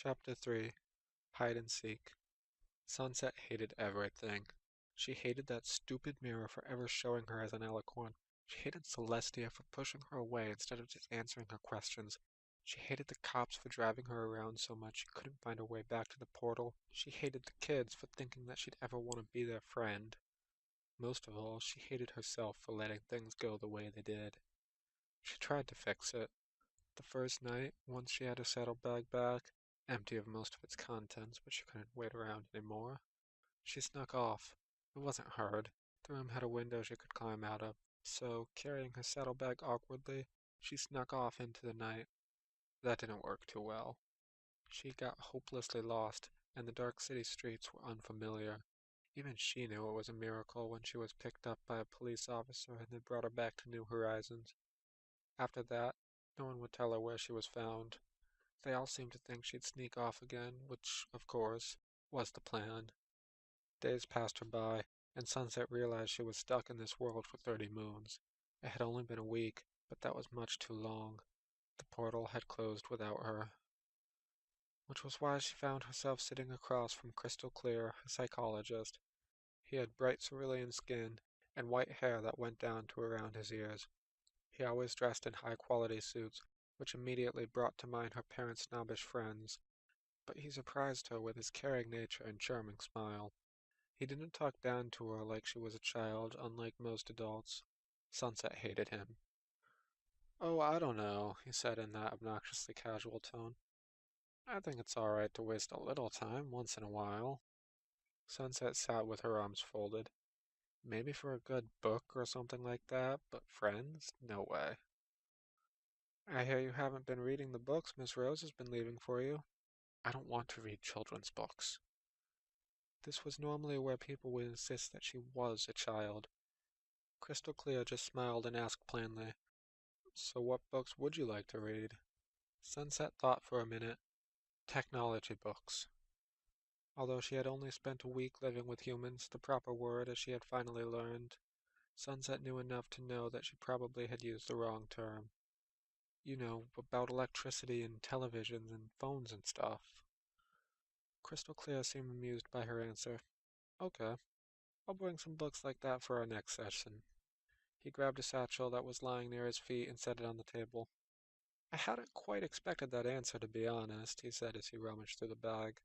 Chapter 3 Hide and Seek. Sunset hated everything. She hated that stupid mirror for ever showing her as an alicorn. She hated Celestia for pushing her away instead of just answering her questions. She hated the cops for driving her around so much she couldn't find her way back to the portal. She hated the kids for thinking that she'd ever want to be their friend. Most of all, she hated herself for letting things go the way they did. She tried to fix it. The first night, once she had her saddlebag back, empty of most of its contents, but she couldn't wait around anymore, she snuck off. It wasn't hard. The room had a window she could climb out of, so, carrying her saddlebag awkwardly, she snuck off into the night. That didn't work too well. She got hopelessly lost, and the dark city streets were unfamiliar. Even she knew it was a miracle when she was picked up by a police officer and they brought her back to New Horizons. After that, no one would tell her where she was found. They all seemed to think she'd sneak off again, which, of course, was the plan. Days passed her by, and Sunset realized she was stuck in this world for 30 moons. It had only been a week, but that was much too long. The portal had closed without her. Which was why she found herself sitting across from Crystal Clear, her psychologist. He had bright cerulean skin and white hair that went down to around his ears. He always dressed in high-quality suits, which immediately brought to mind her parents' snobbish friends. But he surprised her with his caring nature and charming smile. He didn't talk down to her like she was a child, unlike most adults. Sunset hated him. "Oh, I don't know," he said in that obnoxiously casual tone. "I think it's all right to waste a little time once in a while." Sunset sat with her arms folded. Maybe for a good book or something like that, but friends? No way. "I hear you haven't been reading the books Miss Rose has been leaving for you." "I don't want to read children's books." This was normally where people would insist that she was a child. Crystal Clear just smiled and asked plainly, "So what books would you like to read?" Sunset thought for a minute. Technology books. Although she had only spent a week living with humans, the proper word, as she had finally learned, Sunset knew enough to know that she probably had used the wrong term. You know, about electricity and televisions and phones and stuff. Crystal Clear seemed amused by her answer. "Okay, I'll bring some books like that for our next session." He grabbed a satchel that was lying near his feet and set it on the table. "I hadn't quite expected that answer, to be honest," he said as he rummaged through the bag.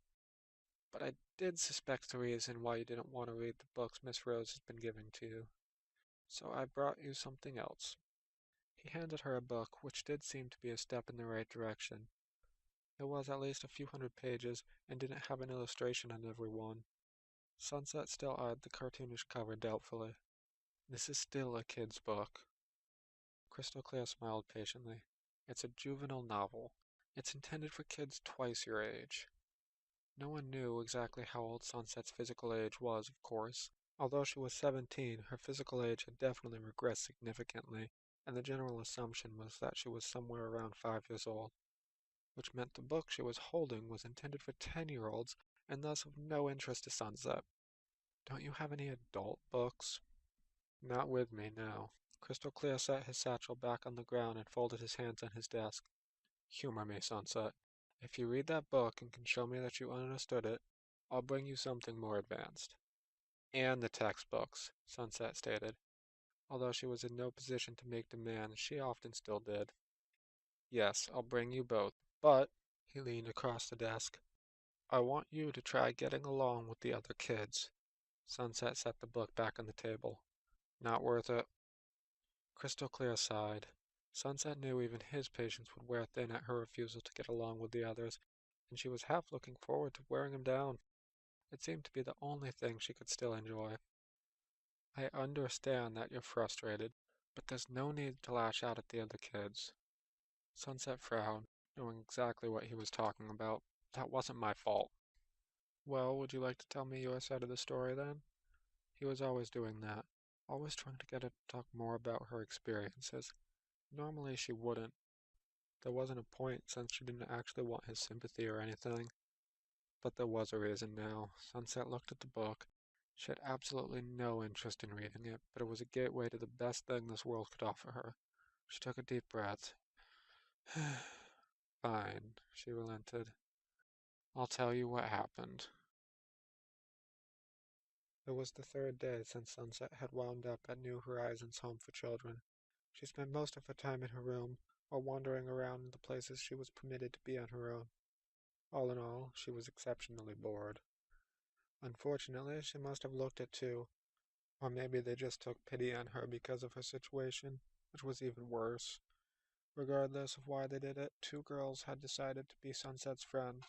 "But I did suspect the reason why you didn't want to read the books Miss Rose has been giving to you. So I brought you something else." He handed her a book, which did seem to be a step in the right direction. It was at least a few hundred pages, and didn't have an illustration on every one. Sunset still eyed the cartoonish cover doubtfully. "This is still a kid's book." Crystal Clear smiled patiently. "It's a juvenile novel. It's intended for kids twice your age." No one knew exactly how old Sunset's physical age was, of course. Although she was 17, her physical age had definitely regressed significantly, and the general assumption was that she was somewhere around 5 years old, which meant the book she was holding was intended for 10-year-olds and thus of no interest to Sunset. "Don't you have any adult books?" "Not with me now." Crystal Clear set his satchel back on the ground and folded his hands on his desk. "Humor me, Sunset. If you read that book and can show me that you understood it, I'll bring you something more advanced." "And the textbooks," Sunset stated. Although she was in no position to make demands, she often still did. "Yes, I'll bring you both. But," he leaned across the desk, "I want you to try getting along with the other kids." Sunset set the book back on the table. "Not worth it." Crystal Clear sighed. Sunset knew even his patience would wear thin at her refusal to get along with the others, and she was half looking forward to wearing him down. It seemed to be the only thing she could still enjoy. "I understand that you're frustrated, but there's no need to lash out at the other kids." Sunset frowned, knowing exactly what he was talking about. "That wasn't my fault." "Well, would you like to tell me your side of the story then?" He was always doing that, always trying to get her to talk more about her experiences. Normally she wouldn't. There wasn't a point since she didn't actually want his sympathy or anything. But there was a reason now. Sunset looked at the book. She had absolutely no interest in reading it, but it was a gateway to the best thing this world could offer her. She took a deep breath. "Fine," she relented. I'll tell you what happened. It was the third day since Sunset had wound up at New Horizons Home for Children. She spent most of her time in her room, or wandering around in the places she was permitted to be on her own. All in all, she was exceptionally bored. Unfortunately, she must have looked it too, or maybe they just took pity on her because of her situation, which was even worse. Regardless of why they did it, two girls had decided to be Sunset's friend.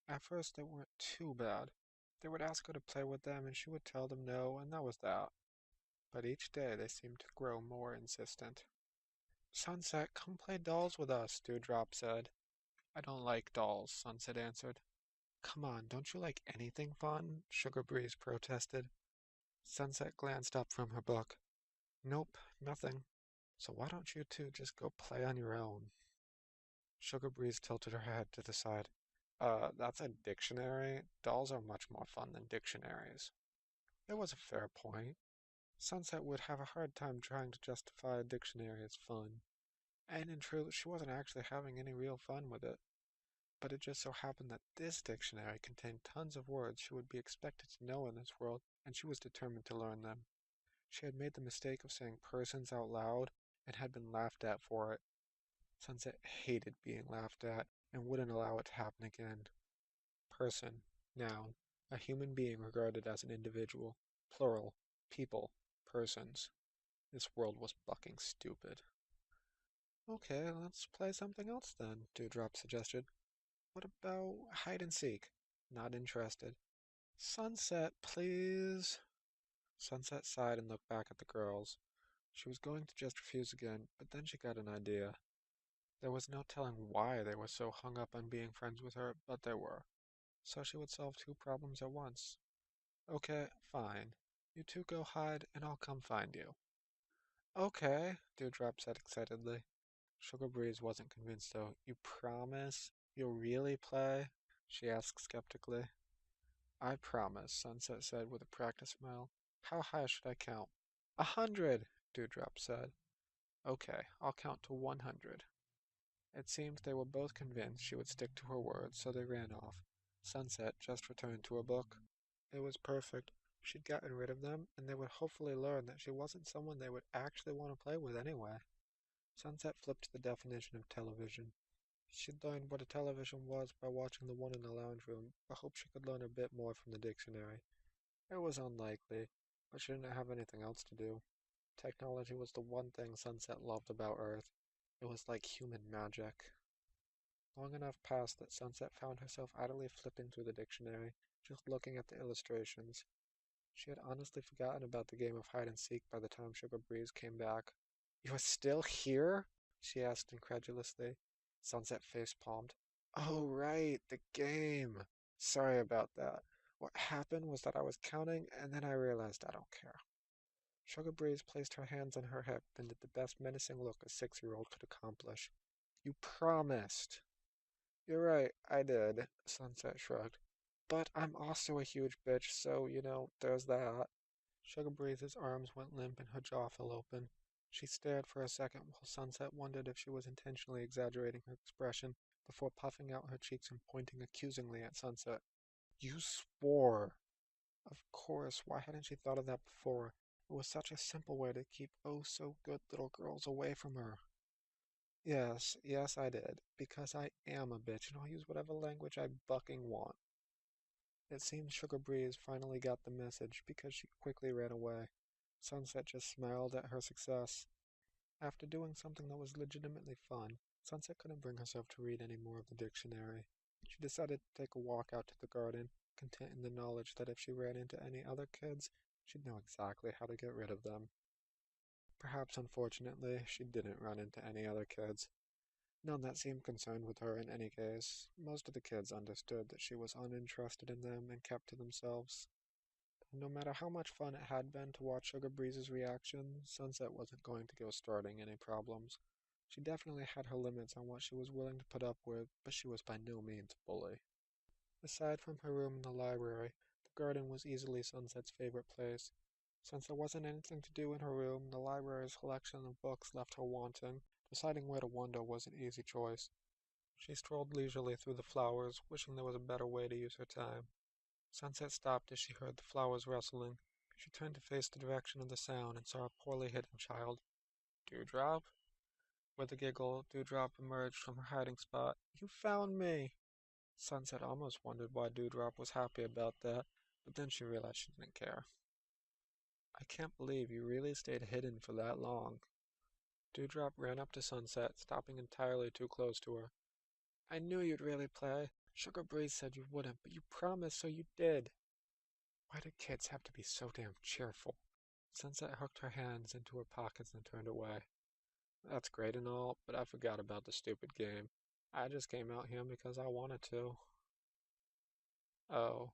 At first, they weren't too bad. They would ask her to play with them, and she would tell them no, and that was that. But each day they seemed to grow more insistent. Sunset, come play dolls with us, Dewdrop said. I don't like dolls, Sunset answered. Come on, don't you like anything fun? Sugar Breeze protested. Sunset glanced up from her book. Nope, nothing. So why don't you two just go play on your own? Sugar Breeze tilted her head to the side. That's a dictionary. Dolls are much more fun than dictionaries. It was a fair point. Sunset would have a hard time trying to justify a dictionary as fun. And in truth, she wasn't actually having any real fun with it. But it just so happened that this dictionary contained tons of words she would be expected to know in this world, and she was determined to learn them. She had made the mistake of saying persons out loud, and had been laughed at for it. Sunset hated being laughed at, and wouldn't allow it to happen again. Person, noun, a human being regarded as an individual, plural, people, persons. This world was bucking stupid. Okay, let's play something else then, Dewdrop suggested. What about hide and seek? Not interested. Sunset, please. Sunset sighed and looked back at the girls. She was going to just refuse again, but then she got an idea. There was no telling why they were so hung up on being friends with her, but they were. So she would solve two problems at once. Okay, fine. You two go hide, and I'll come find you. Okay, Dewdrop said excitedly. Sugar Breeze wasn't convinced, though. You promise? You'll really play? She asked skeptically. I promise, Sunset said with a practiced smile. How high should I count? 100, Dewdrop said. Okay, I'll count to 100. It seemed they were both convinced she would stick to her word, so they ran off. Sunset just returned to her book. It was perfect. She'd gotten rid of them, and they would hopefully learn that she wasn't someone they would actually want to play with anyway. Sunset flipped to the definition of television. She'd learned what a television was by watching the one in the lounge room, but hoped she could learn a bit more from the dictionary. It was unlikely, but she didn't have anything else to do. Technology was the one thing Sunset loved about Earth. It was like human magic. Long enough passed that Sunset found herself idly flipping through the dictionary, just looking at the illustrations. She had honestly forgotten about the game of hide and seek by the time Sugar Breeze came back. You are still here? She asked incredulously. Sunset face-palmed. Oh, right, the game. Sorry about that. What happened was that I was counting, and then I realized I don't care. Sugar Breeze placed her hands on her hip and did the best menacing look a 6-year-old could accomplish. You promised. You're right, I did, Sunset shrugged. But I'm also a huge bitch, so, there's that. Sugar Breeze's arms went limp and her jaw fell open. She stared for a second while Sunset wondered if she was intentionally exaggerating her expression before puffing out her cheeks and pointing accusingly at Sunset. You swore! Of course, why hadn't she thought of that before? It was such a simple way to keep oh-so-good little girls away from her. Yes, yes I did, because I am a bitch and I'll use whatever language I bucking want. It seemed Sugar Breeze finally got the message because she quickly ran away. Sunset just smiled at her success. After doing something that was legitimately fun, Sunset couldn't bring herself to read any more of the dictionary. She decided to take a walk out to the garden, content in the knowledge that if she ran into any other kids, she'd know exactly how to get rid of them. Perhaps unfortunately, she didn't run into any other kids. None that seemed concerned with her in any case. Most of the kids understood that she was uninterested in them and kept to themselves. No matter how much fun it had been to watch Sugar Breeze's reaction, Sunset wasn't going to go starting any problems. She definitely had her limits on what she was willing to put up with, but she was by no means a bully. Aside from her room in the library, the garden was easily Sunset's favorite place. Since there wasn't anything to do in her room, the library's collection of books left her wanting. Deciding where to wander was an easy choice. She strolled leisurely through the flowers, wishing there was a better way to use her time. Sunset stopped as she heard the flowers rustling. She turned to face the direction of the sound and saw a poorly hidden child. Dewdrop? With a giggle, Dewdrop emerged from her hiding spot. You found me! Sunset almost wondered why Dewdrop was happy about that, but then she realized she didn't care. I can't believe you really stayed hidden for that long. Dewdrop ran up to Sunset, stopping entirely too close to her. I knew you'd really play. Sugar Breeze said you wouldn't, but you promised, so you did. Why do kids have to be so damn cheerful? Sunset hooked her hands into her pockets and turned away. That's great and all, but I forgot about the stupid game. I just came out here because I wanted to. Oh.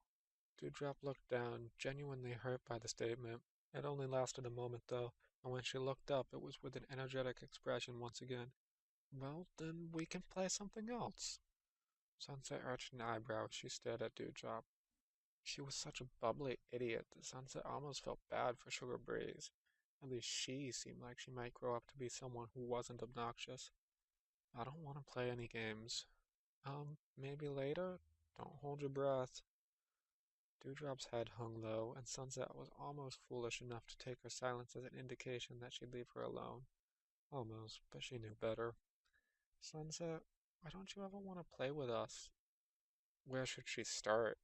Dewdrop looked down, genuinely hurt by the statement. It only lasted a moment, though, and when she looked up, it was with an energetic expression once again. Well, then we can play something else. Sunset arched an eyebrow as she stared at Dewdrop. She was such a bubbly idiot that Sunset almost felt bad for Sugar Breeze. At least she seemed like she might grow up to be someone who wasn't obnoxious. I don't want to play any games. Maybe later? Don't hold your breath. Dewdrop's head hung low, and Sunset was almost foolish enough to take her silence as an indication that she'd leave her alone. Almost, but she knew better. Sunset, why don't you ever want to play with us? Where should she start?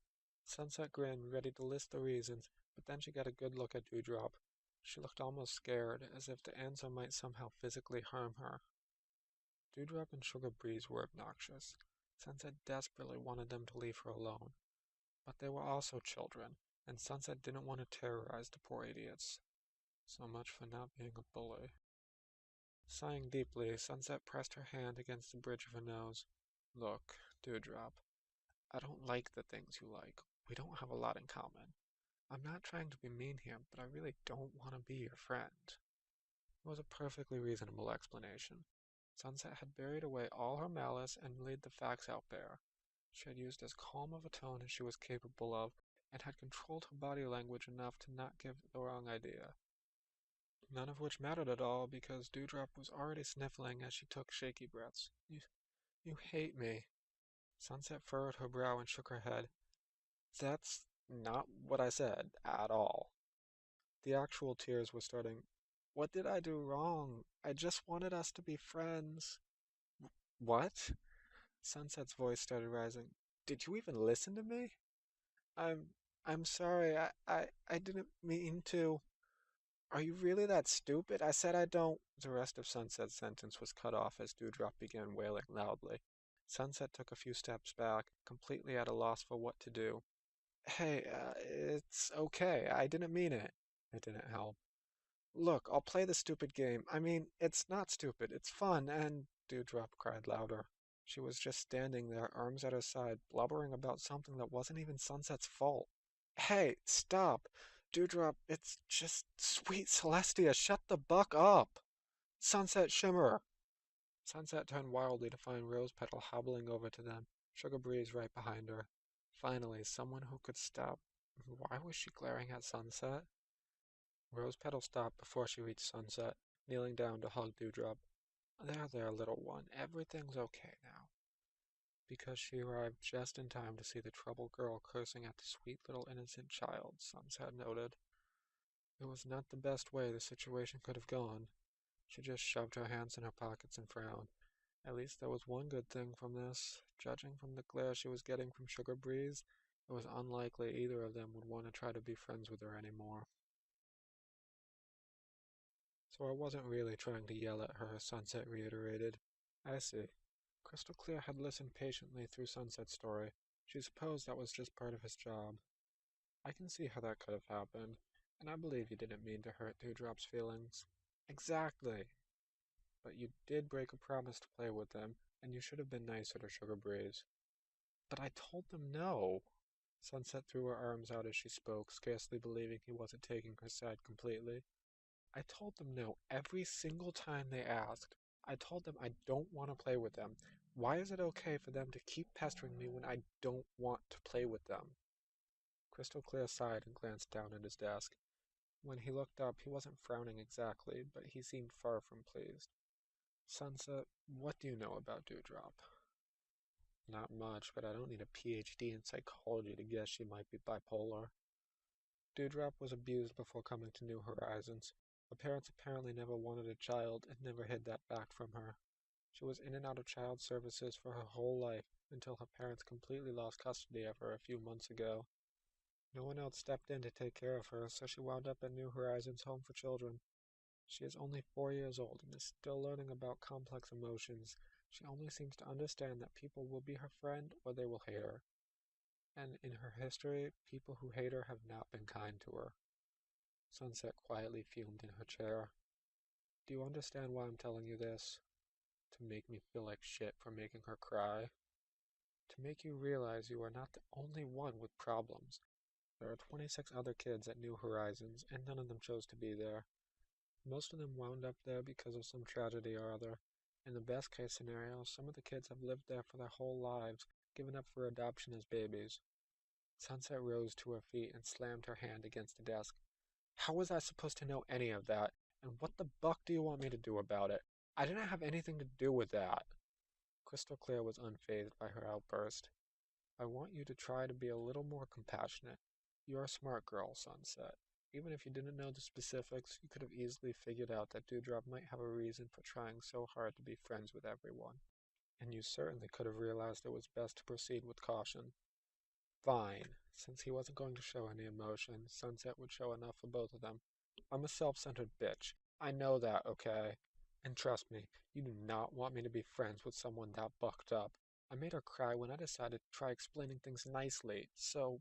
Sunset grinned, ready to list the reasons, but then she got a good look at Dewdrop. She looked almost scared, as if the answer might somehow physically harm her. Dewdrop and Sugar Breeze were obnoxious. Sunset desperately wanted them to leave her alone. But they were also children, and Sunset didn't want to terrorize the poor idiots. So much for not being a bully. Sighing deeply, Sunset pressed her hand against the bridge of her nose. Look, Dewdrop, I don't like the things you like. We don't have a lot in common. I'm not trying to be mean here, but I really don't want to be your friend. It was a perfectly reasonable explanation. Sunset had buried away all her malice and laid the facts out bare. She had used as calm of a tone as she was capable of, and had controlled her body language enough to not give the wrong idea. None of which mattered at all, because Dewdrop was already sniffling as she took shaky breaths. You hate me. Sunset furrowed her brow and shook her head. That's not what I said, at all. The actual tears were starting. What did I do wrong? I just wanted us to be friends. What? Sunset's voice started rising. Did you even listen to me? I'm I'm sorry. I didn't mean to. Are you really that stupid? I said I don't. The rest of Sunset's sentence was cut off as Dewdrop began wailing loudly. Sunset took a few steps back, completely at a loss for what to do. Hey, it's okay. I didn't mean it. It didn't help. Look, I'll play the stupid game. I mean, it's not stupid. It's fun, and Dewdrop cried louder. She was just standing there, arms at her side, blubbering about something that wasn't even Sunset's fault. Hey, stop! Dewdrop, it's just sweet Celestia. Shut the buck up! Sunset Shimmer! Sunset turned wildly to find Rose Petal hobbling over to them, Sugar Breeze right behind her. Finally, someone who could stop. Why was she glaring at Sunset? Rose Petal stopped before she reached Sunset, kneeling down to hug Dewdrop. There, little one. Everything's okay now. Because she arrived just in time to see the troubled girl cursing at the sweet little innocent child, Sunset noted. It was not the best way the situation could have gone. She just shoved her hands in her pockets and frowned. At least there was one good thing from this. Judging from the glare she was getting from Sugar Breeze, it was unlikely either of them would want to try to be friends with her anymore. So I wasn't really trying to yell at her, Sunset reiterated. I see. Crystal Clear had listened patiently through Sunset's story. She supposed that was just part of his job. I can see how that could have happened, and I believe you didn't mean to hurt Dewdrop's feelings. Exactly. But you did break a promise to play with them, and you should have been nicer to Sugar Breeze. But I told them no. Sunset threw her arms out as she spoke, scarcely believing he wasn't taking her side completely. I told them no every single time they asked. I told them I don't want to play with them. Why is it okay for them to keep pestering me when I don't want to play with them? Crystal Clear sighed and glanced down at his desk. When he looked up, he wasn't frowning exactly, but he seemed far from pleased. Sunset, what do you know about Dewdrop? Not much, but I don't need a PhD in psychology to guess she might be bipolar. Dewdrop was abused before coming to New Horizons. Her parents apparently never wanted a child and never hid that fact from her. She was in and out of child services for her whole life until her parents completely lost custody of her a few months ago. No one else stepped in to take care of her, so she wound up at New Horizons Home for Children. She is only 4 years old and is still learning about complex emotions. She only seems to understand that people will be her friend or they will hate her. And in her history, people who hate her have not been kind to her. Sunset quietly fumed in her chair. Do you understand why I'm telling you this? To make me feel like shit for making her cry? To make you realize you are not the only one with problems. There are 26 other kids at New Horizons, and none of them chose to be there. Most of them wound up there because of some tragedy or other. In the best case scenario, some of the kids have lived there for their whole lives, given up for adoption as babies. Sunset rose to her feet and slammed her hand against the desk. How was I supposed to know any of that? And what the buck do you want me to do about it? I didn't have anything to do with that. Crystal Clear was unfazed by her outburst. I want you to try to be a little more compassionate. You're a smart girl, Sunset. Even if you didn't know the specifics, you could have easily figured out that Dewdrop might have a reason for trying so hard to be friends with everyone. And you certainly could have realized it was best to proceed with caution. Fine. Since he wasn't going to show any emotion, Sunset would show enough for both of them. I'm a self-centered bitch. I know that, okay? And trust me, you do not want me to be friends with someone that bucked up. I made her cry when I decided to try explaining things nicely, so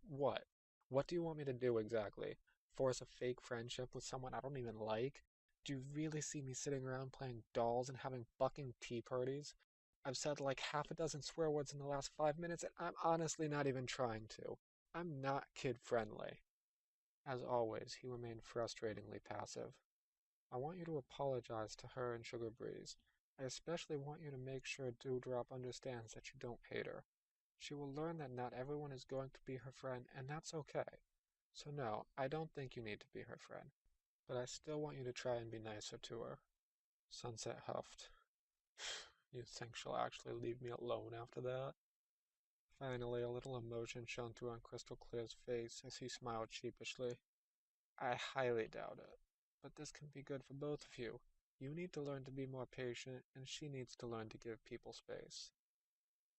what? What do you want me to do exactly? Force a fake friendship with someone I don't even like? Do you really see me sitting around playing dolls and having fucking tea parties? I've said like half a dozen swear words in the last 5 minutes, and I'm honestly not even trying to. I'm not kid friendly. As always, he remained frustratingly passive. I want you to apologize to her and Sugar Breeze. I especially want you to make sure Dewdrop understands that you don't hate her. She will learn that not everyone is going to be her friend, and that's okay. So no, I don't think you need to be her friend. But I still want you to try and be nicer to her. Sunset huffed. You think she'll actually leave me alone after that? Finally, a little emotion shone through on Crystal Clear's face as he smiled sheepishly. I highly doubt it. But this can be good for both of you. You need to learn to be more patient, and she needs to learn to give people space.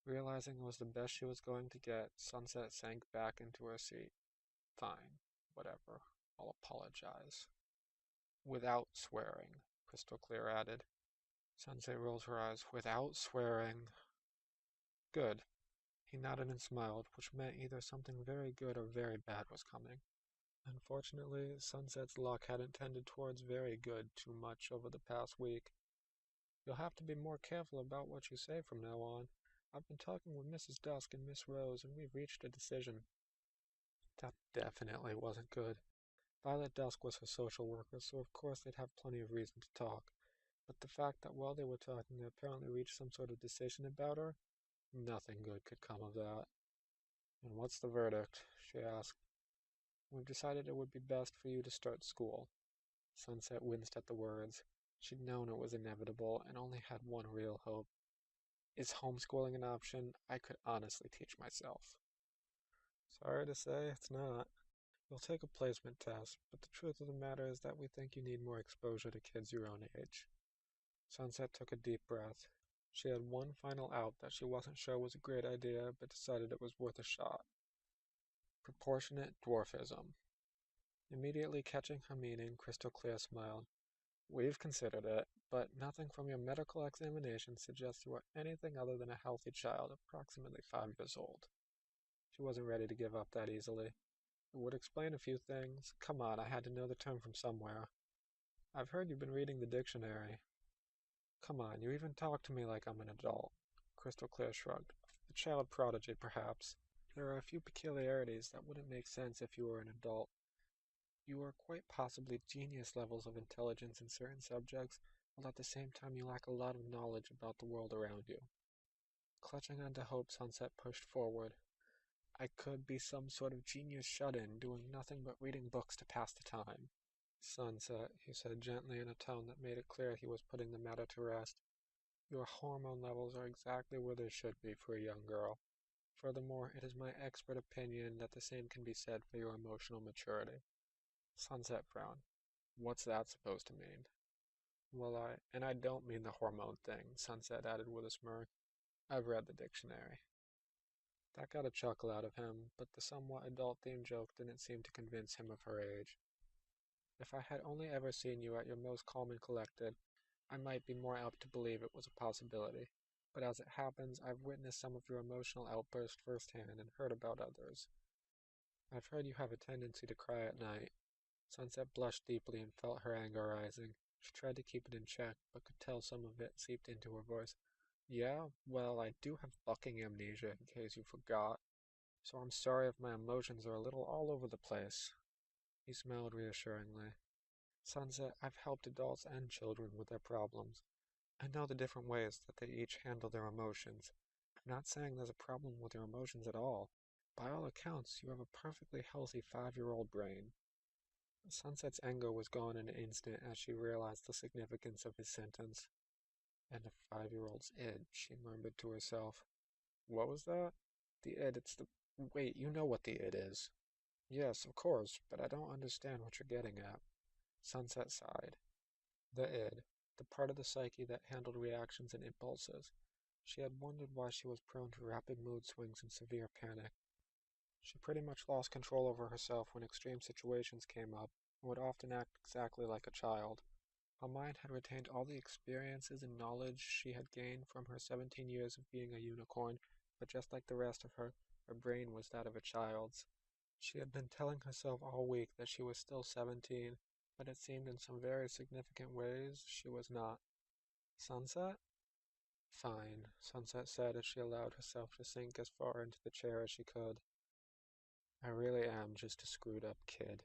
Realizing it was the best she was going to get, Sunset sank back into her seat. Fine, whatever. I'll apologize. Without swearing, Crystal Clear added. Sunset rolled her eyes. Without swearing. Good. He nodded and smiled, which meant either something very good or very bad was coming. Unfortunately, Sunset's luck hadn't tended towards very good too much over the past week. You'll have to be more careful about what you say from now on. I've been talking with Mrs. Dusk and Miss Rose, and we've reached a decision. That definitely wasn't good. Violet Dusk was her social worker, so of course they'd have plenty of reason to talk. But the fact that while they were talking they apparently reached some sort of decision about her, nothing good could come of that. And what's the verdict? She asked. We've decided it would be best for you to start school. Sunset winced at the words. She'd known it was inevitable and only had one real hope. Is homeschooling an option? I could honestly teach myself. Sorry to say, it's not. You'll take a placement test, but the truth of the matter is that we think you need more exposure to kids your own age. Sunset took a deep breath. She had one final out that she wasn't sure was a great idea, but decided it was worth a shot. Proportionate dwarfism. Immediately catching her meaning, Crystal Clear smiled. We've considered it, but nothing from your medical examination suggests you are anything other than a healthy child, approximately 5 years old. She wasn't ready to give up that easily. It would explain a few things. Come on, I had to know the term from somewhere. I've heard you've been reading the dictionary. Come on, you even talk to me like I'm an adult. Crystal Clear shrugged. A child prodigy, perhaps. There are a few peculiarities that wouldn't make sense if you were an adult. You are quite possibly genius levels of intelligence in certain subjects, while at the same time you lack a lot of knowledge about the world around you. Clutching onto hope, Sunset pushed forward. I could be some sort of genius shut-in, doing nothing but reading books to pass the time. Sunset, he said gently in a tone that made it clear he was putting the matter to rest. Your hormone levels are exactly where they should be for a young girl. Furthermore, it is my expert opinion that the same can be said for your emotional maturity. Sunset frowned. What's that supposed to mean? Well, and I don't mean the hormone thing, Sunset added with a smirk. I've read the dictionary. That got a chuckle out of him, but the somewhat adult-themed joke didn't seem to convince him of her age. If I had only ever seen you at your most calm and collected, I might be more apt to believe it was a possibility. But as it happens, I've witnessed some of your emotional outbursts firsthand and heard about others. I've heard you have a tendency to cry at night. Sunset blushed deeply and felt her anger rising. She tried to keep it in check, but could tell some of it seeped into her voice. Yeah, well, I do have fucking amnesia, in case you forgot. So I'm sorry if my emotions are a little all over the place. He smiled reassuringly. Sunset, I've helped adults and children with their problems. I know the different ways that they each handle their emotions. I'm not saying there's a problem with your emotions at all. By all accounts, you have a perfectly healthy 5-year-old brain. Sunset's anger was gone in an instant as she realized the significance of his sentence. And a 5-year-old's id, she murmured to herself. What was that? The id, it's the... Wait, you know what the id is. Yes, of course, but I don't understand what you're getting at. Sunset sighed. The id, the part of the psyche that handled reactions and impulses. She had wondered why she was prone to rapid mood swings and severe panic. She pretty much lost control over herself when extreme situations came up, and would often act exactly like a child. Her mind had retained all the experiences and knowledge she had gained from her 17 years of being a unicorn, but just like the rest of her, her brain was that of a child's. She had been telling herself all week that she was still 17, but it seemed in some very significant ways she was not. Sunset? Fine, Sunset said as she allowed herself to sink as far into the chair as she could. I really am just a screwed up kid.